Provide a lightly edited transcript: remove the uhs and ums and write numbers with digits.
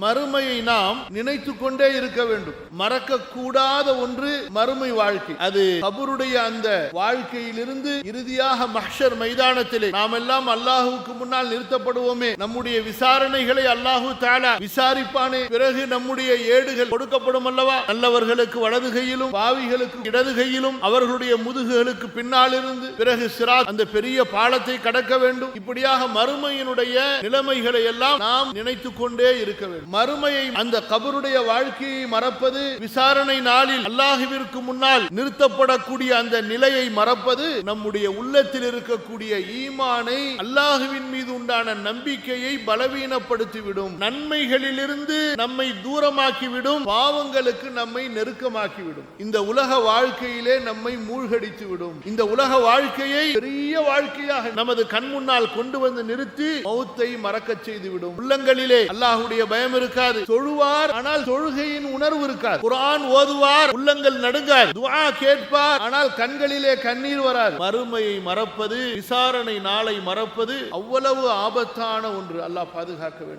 மறுமையை நாம் நினைத்து கொண்டே இருக்க வேண்டும். மறக்க கூடாத ஒன்று மறுமை வாழ்க்கை. அது கபருடைய அந்த வாழ்க்கையிலிருந்து இறுதியாக மஹ்ஷர் மைதானத்திலே நாம் எல்லாம் அல்லாஹுவுக்கு முன்னால் நிறுத்தப்படுவோமே, நம்முடைய விசாரணைகளை அல்லாஹு தஆலா விசாரிப்பானே, பிறகு நம்முடைய ஏடுகள் கொடுக்கப்படும் அல்லவா, நல்லவர்களுக்கு வலது கையிலும் பாவிகளுக்கு இடது கையிலும் அவர்களுடைய முதுகுகளுக்கு பின்னால் இருந்து, பிறகு சிராத் அந்த பெரிய பாலத்தை கடக்க வேண்டும். இப்படியாக மறுமையினுடைய நிலைமைகளை எல்லாம் நாம் நினைத்துக் கொண்டே இருக்க வேண்டும். மறுமையை அந்த கபருடைய வாழ்க்கையை மறப்பது, விசாரணை நாளில் அல்லாஹுவிற்கு முன்னால் நிறுத்தப்படக்கூடிய அந்த நிலையை மறப்பது நம்முடைய உள்ளத்தில் இருக்கக்கூடிய ஈமானை, அல்லாஹுவின் மீது உண்டான நம்பிக்கையை பலவீனப்படுத்திவிடும். நன்மைகளிலிருந்து நம்மை தூரமாக்கிவிடும், பாவங்களுக்கு நம்மை நெருக்கமாக்கிவிடும். இந்த உலக வாழ்க்கையிலே நம்மை மூழ்கடித்து விடும். இந்த உலக வாழ்க்கையை பெரிய வாழ்க்கையாக நமது கண் முன்னால் கொண்டு வந்து நிறுத்தி மௌத்தை மறக்கச் செய்துவிடும். உள்ளங்களிலே அல்லாஹ்வுடைய பயம் இருக்காது. தொழுவார், ஆனால் தொழுகையின் உணர்வு இருக்காது. குர்ஆன் ஓதுவார், உள்ளங்கள் நடுங்காது. துஆ கேட்பார், ஆனால் கண்களிலே கண்ணீர் வராது. மறுமையை மறப்பது, விசாரணை நாளை மறப்பது அவ்வளவு ஆபத்தான ஒன்று. அல்லாஹ் பாதுகாக்க வேண்டும்.